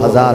1000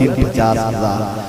50,000।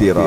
13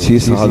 6-7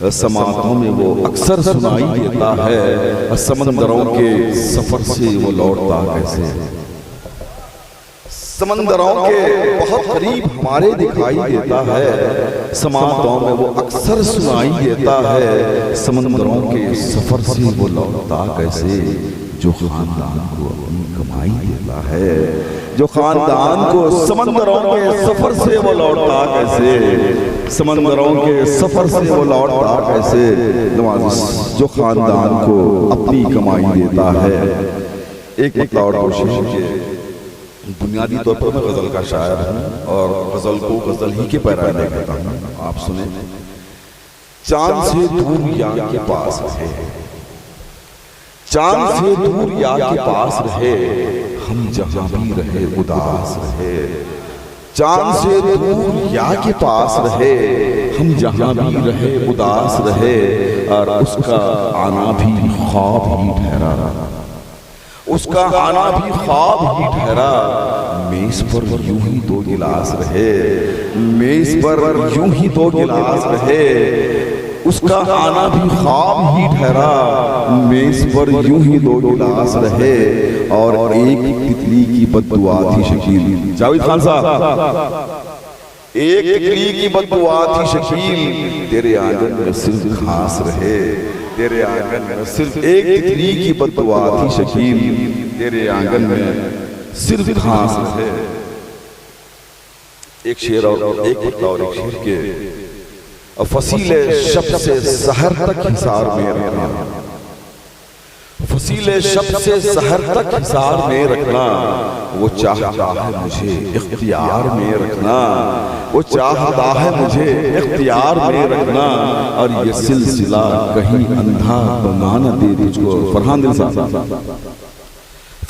سماعتوں میں وہ اکثر سنائی دیتا ہے، سمندروں کے سفر سے وہ لوٹتا کیسے؟ سمندروں کے بہت قریب ہمارے دکھائی دیتا ہے، سماعتوں میں وہ اکثر سنائی دیتا ہے، سمندروں کے سفر سے وہ لوٹتا کیسے؟ جو خاندان کو اپنی کمائی دیتا ہے، جو خاندان کو سمندروں کے سفر سے وہ لوٹتا کیسے؟ سمندروں کے سفر سے وہ لوٹتا کیسے؟ جو خاندان کو اپنی کمائی دیتا ہے۔ ایک مطلع اور کوشش کے بنیادی طور پر میں غزل کا شاعر ہوں اور غزل کو غزل ہی کے پیرانے کہتا ہوں۔ آپ سنیں، چاند سے دور یا کے پاس رہے، چاند سے دور یا کے پاس رہے، ہم جہاں بھی رہے اداس رہے۔ چاند سے دور یا کے پاس رہے، ہم جہاں بھی رہے اداس رہے، اور اس کا آنا بھی خواب ہی ٹھہرا، اس کا آنا بھی خواب ہی ٹھہرا۔ میز پر یوں ہی دو گلاس رہے، میز پر یوں ہی دو گلاس رہے، اس کا آنا بھی خواب ہی ٹھہرا۔ میز پر یوں ہی دو گلاس رہے، اور ایک تتلی کی بددعا تھی شکیل۔ جاوید خان صاحب، ایک تتلی کی بددعا تھی شکیل، تیرے آنگن میں صرف گھاس رہے، تیرے آنگن میں صرف ایک تتلی کی بددعا تھی شکیل، تیرے آنگن میں صرف گھاس رہے۔ ایک شعر اور ایک مطلع اور ایک شعر کے فصیل شب سے سحر تک حصار میں رکھنا، فصیل شب سے سحر تک حصار میں رکھنا، وہ چاہتا ہے مجھے اختیار میں رکھنا، وہ چاہتا ہے مجھے اختیار میں رکھنا، اور یہ سلسلہ کہیں اندھا بنا نہ دے تجھ کو۔ فرحان دل صاحب،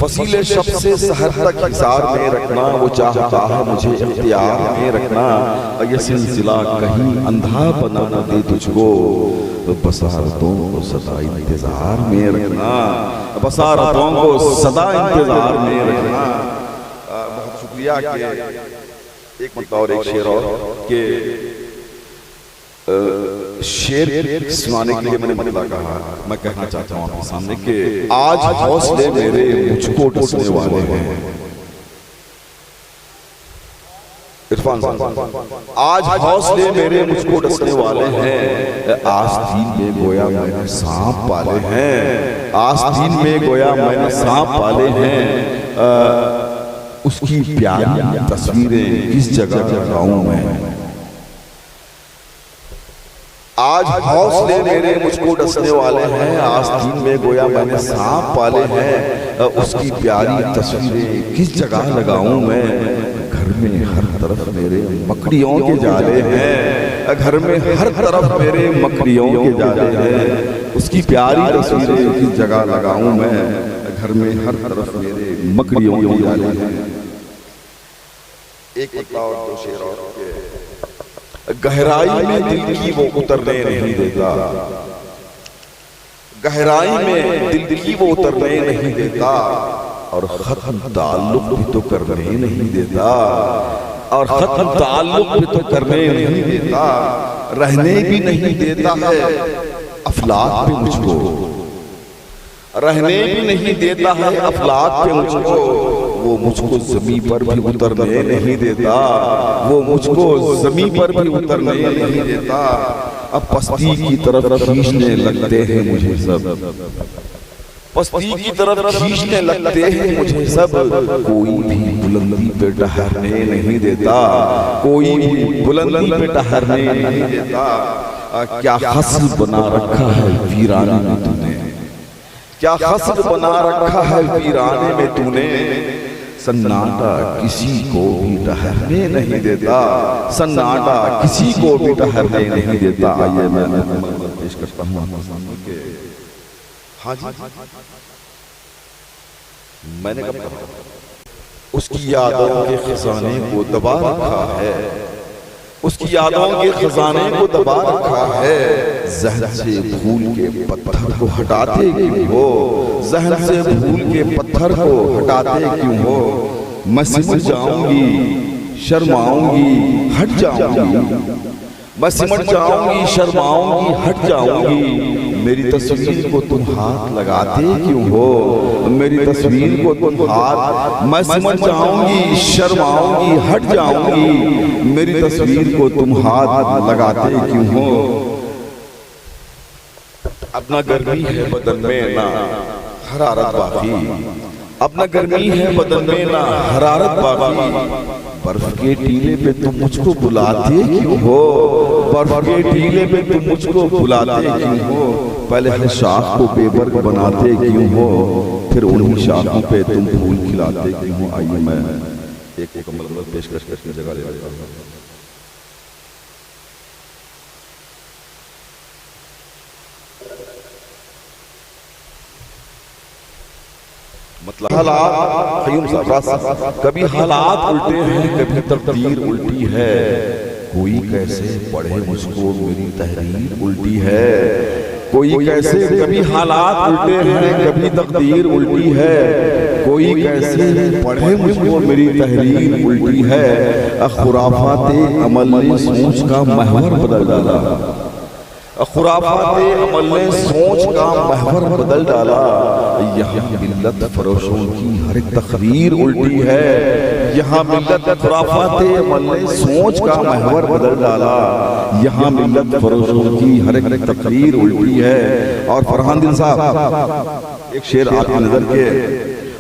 فصیل شب سے سحر تک حصار میں رکھنا، وہ چاہتا ہے مجھے اختیار میں رکھنا، اور یہ سلسلہ کہیں اندھا بنا نہ دے تجھ کو، بصارتوں کو صدا انتظار میں رکھنا، بصارتوں کو صدا انتظار میں رکھنا۔ بہت شکریہ کہ ایک مطلع اور ایک شعر اور کہ شعر سنانے کے لیے میں نے مطلع کہا، میں کہنا چاہتا ہوں آپ کے سامنے کہ آج حوصلے میرے مجھ کو ڈسنے والے ہیں۔ عرفان صاحب، آج حوصلے میرے مجھ کو ڈسنے والے ہیں، آستین میں گویا میں نے سانپ پالے ہیں، آستین میں گویا میں نے سانپ پالے ہیں، اس کی پیاری تصویریں کس جگہ لگاؤں میں؟ آج حوصلے میرے مجھ کو ڈسنے والے ہیں، آستین میں گویا میں نے سانپ پالے ہیں، اس کی پیاری تصویریں کس جگہ لگاؤں میں؟ گھر میں ہر طرف میرے مکڑیوں کے جالے ہیں، گھر میں ہر طرف میرے مکڑیوں کے جالے ہیں، اس کی پیاری تصویریں کس جگہ لگاؤں میں؟ گھر میں ہر طرف میرے مکڑیوں کے جالے ہیں۔ ایک مطلع اور دو شعر اور کے گہرائی میں دل کی وہ اترنے نہیں دیتا، گہرائی میں دل کی وہ اترنے نہیں دیتا، اور ختم تعلق بھی تو کرنے نہیں دیتا، اور ختم تعلق بھی تو کرنے نہیں دیتا، رہنے بھی نہیں دیتا ہے افلاک پہ مجھ کو، رہنے بھی نہیں دیتا ہے افلاک پہ مجھ کو، وہ مجھ کو زمین پر بھی اترنے نہیں دیتا، وہ مجھ کو زمین پر بھی اترنے نہیں دیتا، اب پستی کی طرف کھینچنے لگتے ہیں مجھے سب، پستی کی طرف کھینچنے لگتے ہیں مجھے سب، کوئی بھی بلندی پہ ٹہرنے نہیں دیتا، کوئی بھی بلندی پہ ٹہرنے نہیں دیتا۔ کیا حسن بنا رکھا ہے ویرانے میں تو نے، کیا حسن بنا رکھا ہے ویرانے میں تو نے، سناٹا کسی کو بھی ٹہرنے نہیں دیتا، سناٹا کسی کو بھی ٹہرنے نہیں دیتا۔ آئیے میں منظر پیش کرتا ہوں آپ کے سامنے کہ ہاں جی میں نے کب کہا اس کی یادوں کے خزانے کو دبا رکھا ہے، اس کی یادوں کے خزانے کو دبا رکھا ہے، ذہن سے بھول کے پتھر کو ہٹاتے کیوں ہو، ذہن سے بھول کے پتھر کو ہٹاتے کیوں ہو، میں سمجھ جاؤں گی شرماؤں گی ہٹ جاؤں گی، میں سمٹ جاؤں گی شرماؤں گی ہٹ جاؤں گی میری تصویر کو تم ہاتھ لگاتے کیوں ہو میری تصویر کو تم ہاتھ میں سمٹ جاؤں گی شرماؤں گی ہٹ جاؤں گی میری تصویر کو تم ہاتھ لگاتے کیوں ہو اپنا گرمی ہے بدن میں نہ حرارت باقی اپنا گرمی ہے بدن میں نہ حرارت باقی برف کے ٹیلے پہ تم مجھ کو بلاتے کیوں ہو برف کے ٹیلے پہ تم مجھ کو بلاتے کیوں ہو پہلے ہر شاخ کو بے برگ بناتے کیوں ہو پھر انہی شاخوں پہ تم پھول کھلاتے کیوں ہو آئیے میں ایک مکمل پیشکش کر کے جگہ لے رہا ہوں مطلب حالات قیوم صاحب کبھی حالات الٹے ہیں کبھی تقدیر الٹی ہے کوئی کیسے پڑھے مجھ کو میری تحریر الٹی ہے کوئی کیسے کبھی حالات الٹے ہیں کبھی تقدیر الٹی ہے کوئی کیسے پڑھے مجھ کو میری تحریر الٹی ہے خرافات عمل نے سوچ کا محور بدل ڈالا خرافات عمل نے سوچ کا محور بدل ڈالا یہاں ملت فروشوں کی ہر ایک تقریر الٹی ہے یہاں ملت خرافات عمل نے سوچ کا محور بدل ڈالا یہاں ملت فروشوں کی ہر ایک تقریر الٹی ہے اور فرحان دل صاحب ایک شعر آپ کی نظر کے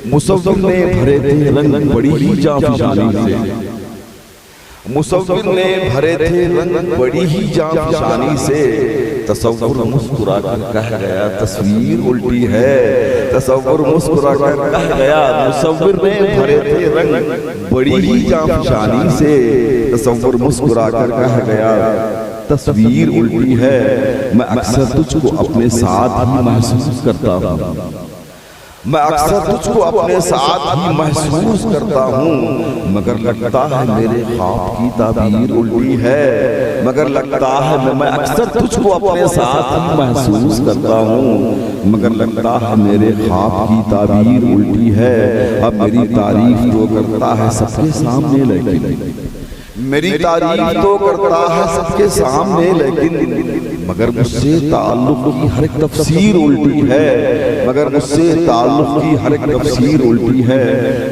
مصور نے بھرے تھے رنگ بڑی ہی جانفشانی سے مصور نے بھرے تھے رنگ بڑی ہی جانفشانی سے تصور مسکرا کر کہہ گیا تصویر الٹی ہے تصور مسکرا کر کہہ گیا مصور نے بھرے تھے رنگ بڑی ہی جانفشانی سے تصور مسکرا کر کہہ گیا تصویر الٹی ہے میں اکثر تجھ کو اپنے ساتھ ہی محسوس کرتا ہوں میں اکثر تجھ کو اپنے ساتھ ہی محسوس کرتا ہوں مگر لگتا ہے میرے خواب کی تعبیر الٹی ہے مگر لگتا ہے میں اکثر تجھ کو اپنے ساتھ ہی محسوس کرتا ہوں مگر لگتا ہے میرے خواب کی تعبیر الٹی ہے اب میری تعریف تو کرتا ہے سب کے سامنے لیکن میری تعریف تو کرتا ہے سب کے سامنے لیکن مگر مجھ سے تعلق کی ہر ایک تفسیر الٹی ہے مگر مجھ سے تعلق کی ہر ایک تفسیر الٹی ہے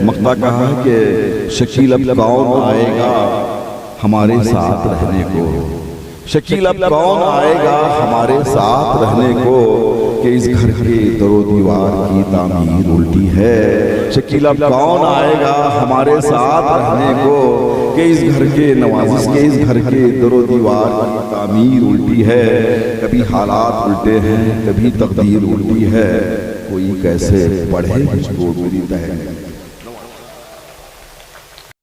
مقطع کہا کہ شکیل اب کون آئے گا ہمارے ساتھ رہنے کو شکیل اب کون آئے گا ہمارے ساتھ رہنے کو کہ اس گھر کے در و دیوار کی تعمیر الٹی ہے شکیل اب کون آئے گا ہمارے ساتھ رہنے کو کہ اس گھر کے نوازش کے اس گھر کے در و دیوار کی تعمیر الٹی ہے کبھی حالات الٹے ہیں کبھی تقدیر الٹی ہے کوئی کیسے پڑھے مجھ کو میری تحریر